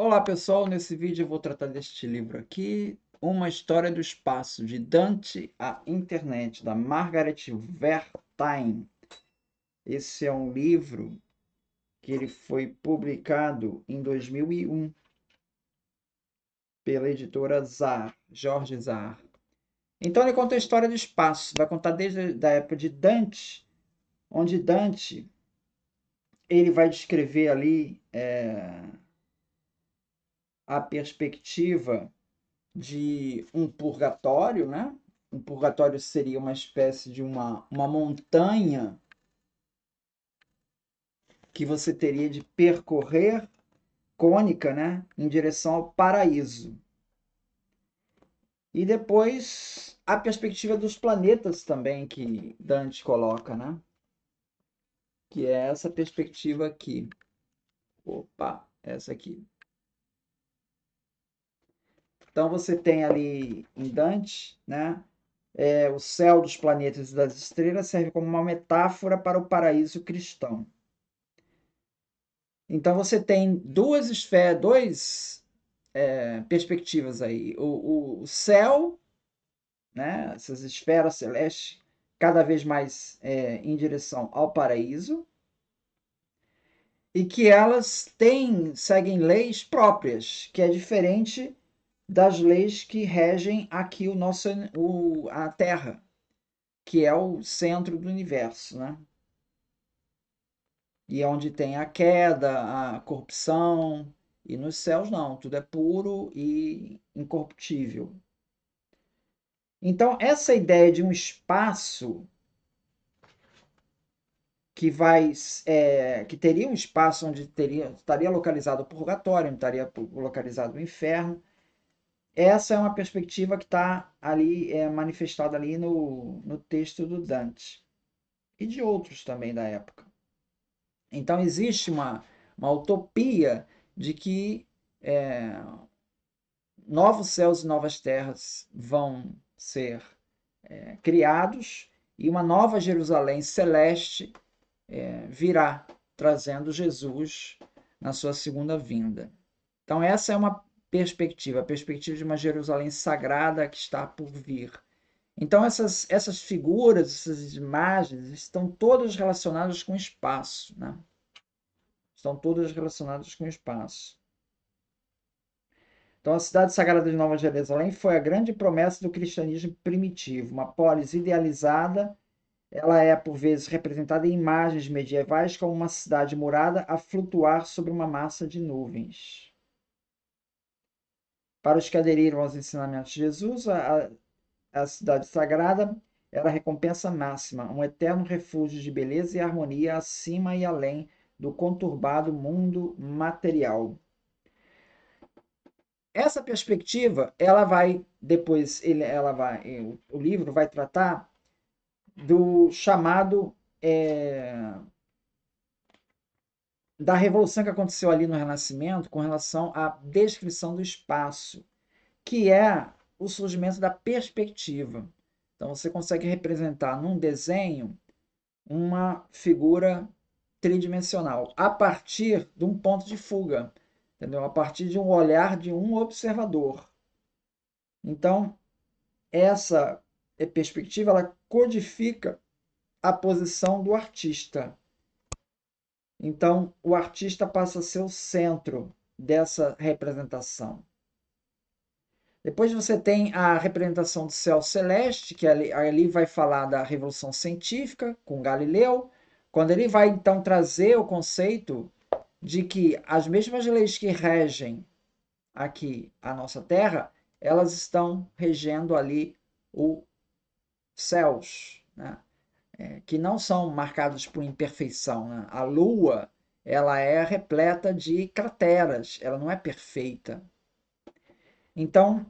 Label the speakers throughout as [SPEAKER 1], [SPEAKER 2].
[SPEAKER 1] Olá pessoal, nesse vídeo eu vou tratar deste livro aqui, Uma História do Espaço, de Dante à Internet, da Margaret Vertain. Esse é um livro que ele foi publicado em 2001 pela editora Zahar, Jorge Zahar. Então ele conta a história do espaço, vai contar desde a época de Dante, onde Dante ele vai descrever ali a perspectiva de um purgatório, né? Um purgatório seria uma espécie de uma montanha que você teria de percorrer, cônica, né? Em direção ao paraíso. E depois a perspectiva dos planetas também que Dante coloca, né? Que é essa perspectiva aqui. Opa, essa aqui. Então você tem ali em Dante, né? O céu dos planetas e das estrelas serve como uma metáfora para o paraíso cristão. Então você tem duas esferas, duas perspectivas aí. O céu, né, essas esferas celestes, cada vez mais em direção ao paraíso, e que elas seguem leis próprias, que é diferente das leis que regem aqui a Terra, que é o centro do universo, né? E é onde tem a queda, a corrupção, e nos céus não, tudo é puro e incorruptível. Então, essa ideia de um espaço que teria um espaço onde estaria localizado o purgatório, onde estaria localizado o inferno, essa é uma perspectiva que está ali manifestada ali no texto do Dante e de outros também da época. Então existe uma utopia de que é, novos céus e novas terras vão ser criados e uma nova Jerusalém celeste virá, trazendo Jesus na sua segunda vinda. Então, essa é uma perspectiva, a perspectiva de uma Jerusalém sagrada que está por vir. Então, essas figuras, essas imagens, estão todas relacionadas com o espaço, né? Estão todas relacionadas com o espaço. Então, a cidade sagrada de Nova Jerusalém foi a grande promessa do cristianismo primitivo, uma polis idealizada. Ela é, por vezes, representada em imagens medievais como uma cidade murada a flutuar sobre uma massa de nuvens. Para os que aderiram aos ensinamentos de Jesus, a cidade sagrada era a recompensa máxima, um eterno refúgio de beleza e harmonia acima e além do conturbado mundo material. Essa perspectiva, ela vai depois, o livro vai tratar do chamado da revolução que aconteceu ali no Renascimento com relação à descrição do espaço, que é o surgimento da perspectiva. Então você consegue representar num desenho uma figura tridimensional a partir de um ponto de fuga, entendeu? A partir de um olhar de um observador. Então, essa perspectiva ela codifica a posição do artista. Então, o artista passa a ser o centro dessa representação. Depois você tem a representação do céu celeste, que ali vai falar da revolução científica com Galileu, quando ele vai então trazer o conceito de que as mesmas leis que regem aqui a nossa Terra, elas estão regendo ali os céus, né? Que não são marcados por imperfeição, né? A Lua, ela é repleta de crateras, ela não é perfeita. Então,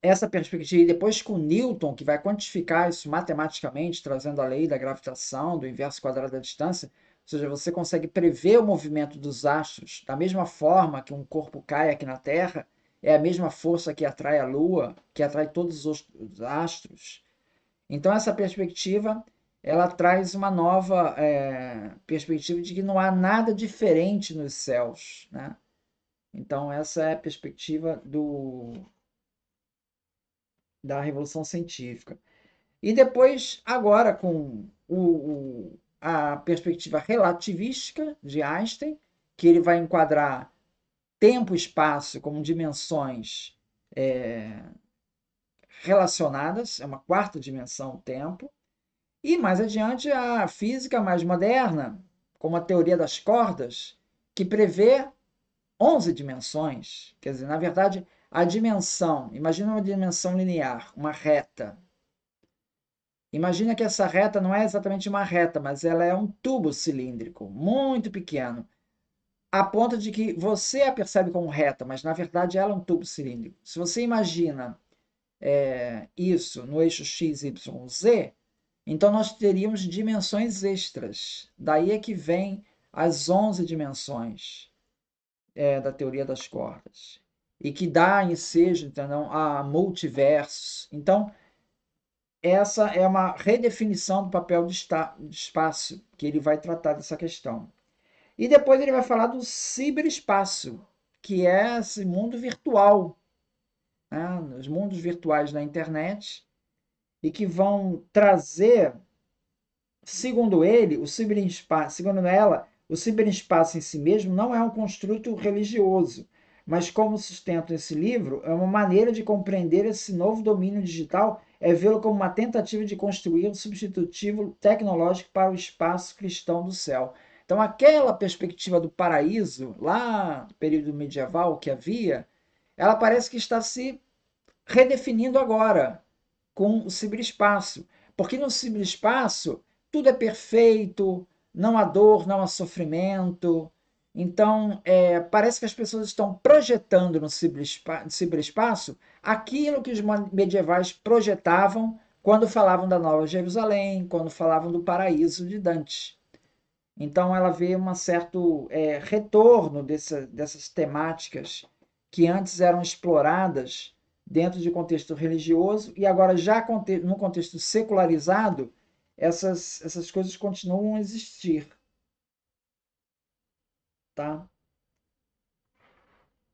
[SPEAKER 1] essa perspectiva, e depois com Newton, que vai quantificar isso matematicamente, trazendo a lei da gravitação, do inverso quadrado da distância, ou seja, você consegue prever o movimento dos astros da mesma forma que um corpo cai aqui na Terra, é a mesma força que atrai a Lua, que atrai todos os astros. Então, essa perspectiva ela traz uma nova perspectiva de que não há nada diferente nos céus, né? Então, essa é a perspectiva da Revolução Científica. E depois, agora, com a perspectiva relativística de Einstein, que ele vai enquadrar tempo e espaço como dimensões relacionadas, é uma quarta dimensão, o tempo. E mais adiante, a física mais moderna, como a teoria das cordas, que prevê 11 dimensões. Quer dizer, na verdade, a dimensão, imagina uma dimensão linear, uma reta. Imagina que essa reta não é exatamente uma reta, mas ela é um tubo cilíndrico, muito pequeno, a ponto de que você a percebe como reta, mas na verdade ela é um tubo cilíndrico. Se você imagina isso no eixo x, y, z, então nós teríamos dimensões extras. Daí é que vem as 11 dimensões da teoria das cordas. E que dá ensejo, entendeu, a multiversos. Então, essa é uma redefinição do papel de espaço, que ele vai tratar dessa questão. E depois ele vai falar do ciberespaço, que é esse mundo virtual, né? Os mundos virtuais da internet, e que vão trazer, segundo ele, o ciberespaço, segundo ela, o ciberespaço em si mesmo não é um construto religioso, mas como sustenta esse livro, é uma maneira de compreender esse novo domínio digital, é vê-lo como uma tentativa de construir um substitutivo tecnológico para o espaço cristão do céu. Então, aquela perspectiva do paraíso, lá no período medieval que havia, ela parece que está se redefinindo agora com o ciberespaço. Porque no ciberespaço tudo é perfeito, não há dor, não há sofrimento. Então, parece que as pessoas estão projetando no ciberespaço aquilo que os medievais projetavam quando falavam da Nova Jerusalém, quando falavam do paraíso de Dante. Então, ela vê um certo retorno dessas temáticas que antes eram exploradas dentro de contexto religioso e agora, já no contexto secularizado, essas coisas continuam a existir. Tá?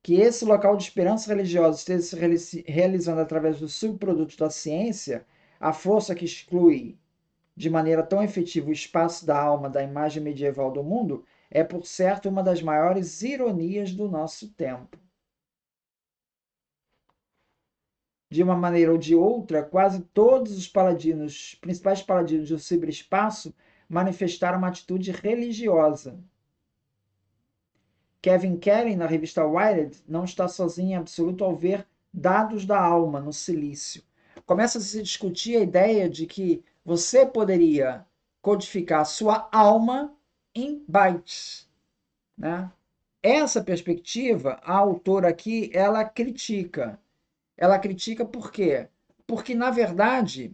[SPEAKER 1] Que esse local de esperança religiosa esteja se realizando através dos subprodutos da ciência, a força que exclui de maneira tão efetiva o espaço da alma da imagem medieval do mundo, é, por certo, uma das maiores ironias do nosso tempo. De uma maneira ou de outra, quase todos os paladinos, principais paladinos do ciberespaço, manifestaram uma atitude religiosa. Kevin Kelly, na revista Wired, não está sozinho em absoluto ao ver dados da alma no silício. Começa a se discutir a ideia de que você poderia codificar sua alma em bytes, né? Essa perspectiva, a autora aqui, ela critica. Ela critica por quê? Porque, na verdade,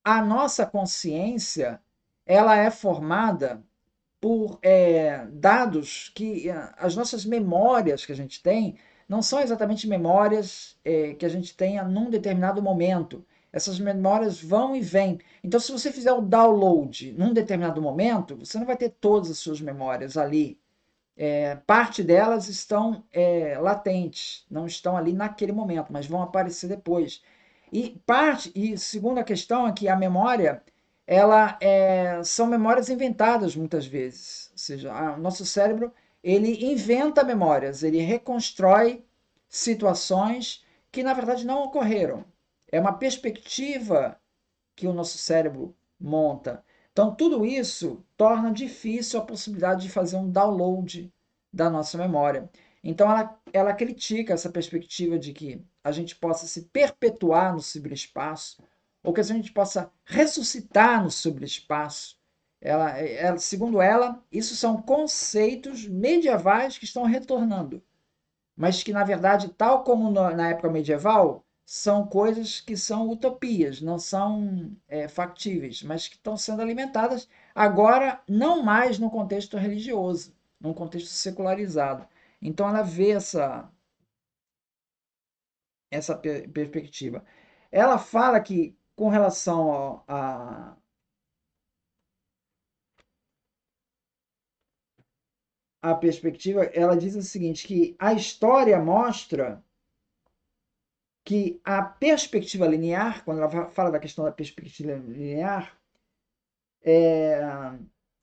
[SPEAKER 1] a nossa consciência ela é formada por dados que as nossas memórias que a gente tem não são exatamente memórias que a gente tenha num determinado momento. Essas memórias vão e vêm. Então, se você fizer o download num determinado momento, você não vai ter todas as suas memórias ali. Parte delas estão latentes, não estão ali naquele momento, mas vão aparecer depois. E segunda questão é que a memória, ela são memórias inventadas muitas vezes. Ou seja, o nosso cérebro, ele inventa memórias, ele reconstrói situações que na verdade não ocorreram. É uma perspectiva que o nosso cérebro monta. Então, tudo isso torna difícil a possibilidade de fazer um download da nossa memória. Então, ela critica essa perspectiva de que a gente possa se perpetuar no ciberespaço, ou que a gente possa ressuscitar no ciberespaço. Segundo ela, isso são conceitos medievais que estão retornando, mas que, na verdade, tal como na época medieval, são coisas que são utopias, não são factíveis, mas que estão sendo alimentadas agora, não mais no contexto religioso, num contexto secularizado. Então, ela vê essa perspectiva. Ela fala que, com relação a perspectiva, ela diz o seguinte, que a história mostra que a perspectiva linear, quando ela fala da questão da perspectiva linear, é,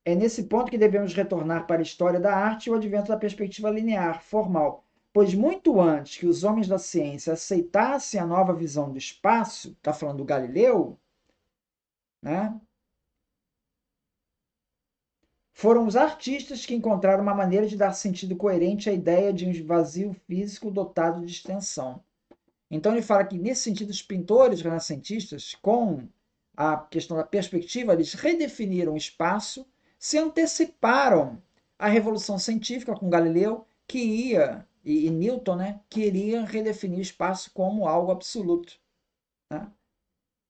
[SPEAKER 1] é nesse ponto que devemos retornar para a história da arte e o advento da perspectiva linear, formal, pois muito antes que os homens da ciência aceitassem a nova visão do espaço, está falando do Galileu, né? Foram os artistas que encontraram uma maneira de dar sentido coerente à ideia de um vazio físico dotado de extensão. Então ele fala que, nesse sentido, os pintores renascentistas, com a questão da perspectiva, eles redefiniram o espaço, se anteciparam à revolução científica com Galileu, que ia, e Newton, né, que iria redefinir o espaço como algo absoluto. Né?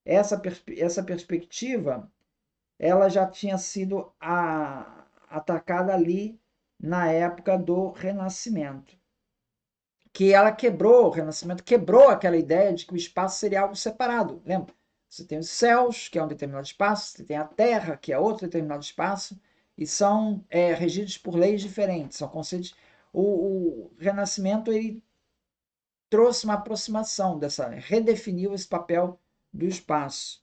[SPEAKER 1] Essa perspectiva ela já tinha sido atacada ali na época do Renascimento. Que ela quebrou, o Renascimento quebrou aquela ideia de que o espaço seria algo separado. Lembra? Você tem os céus, que é um determinado espaço, você tem a Terra, que é outro determinado espaço, e são regidos por leis diferentes, são conceitos. O Renascimento ele trouxe uma aproximação dessa, redefiniu esse papel do espaço.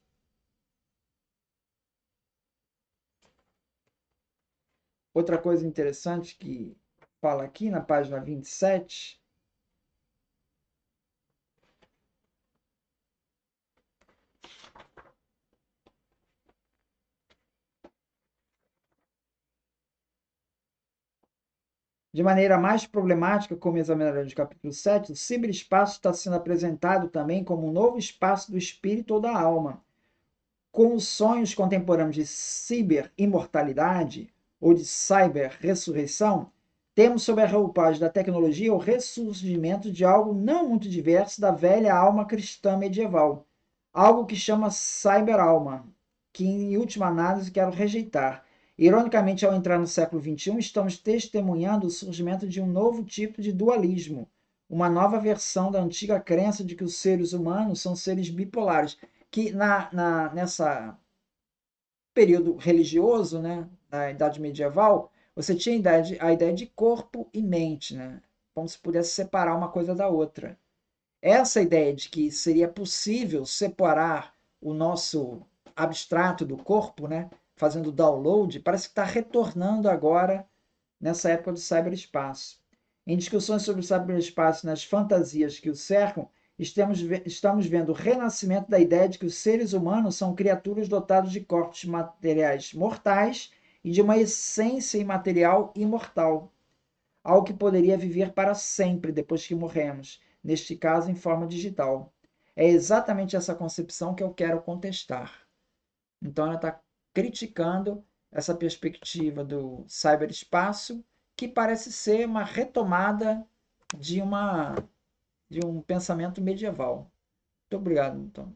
[SPEAKER 1] Outra coisa interessante que fala aqui na página 27, de maneira mais problemática, como examinaremos no capítulo 7, o ciberespaço está sendo apresentado também como um novo espaço do espírito ou da alma. Com os sonhos contemporâneos de ciber-imortalidade ou de cyber-ressurreição, temos sob a roupagem da tecnologia o ressurgimento de algo não muito diverso da velha alma cristã medieval, algo que chama cyber-alma, que em última análise quero rejeitar. Ironicamente, ao entrar no século XXI, estamos testemunhando o surgimento de um novo tipo de dualismo, uma nova versão da antiga crença de que os seres humanos são seres bipolares, que nessa período religioso, né, na Idade Medieval, você tinha a ideia de corpo e mente, né, como se pudesse separar uma coisa da outra. Essa ideia de que seria possível separar o nosso abstrato do corpo, né, fazendo download, parece que está retornando agora nessa época do cyberespaço. Em discussões sobre o cyberespaço nas fantasias que o cercam, estamos vendo o renascimento da ideia de que os seres humanos são criaturas dotadas de corpos materiais mortais e de uma essência imaterial imortal, algo que poderia viver para sempre depois que morremos, neste caso em forma digital. É exatamente essa concepção que eu quero contestar. Então ela está criticando essa perspectiva do cyberespaço, que parece ser uma retomada de um pensamento medieval. Muito obrigado, então.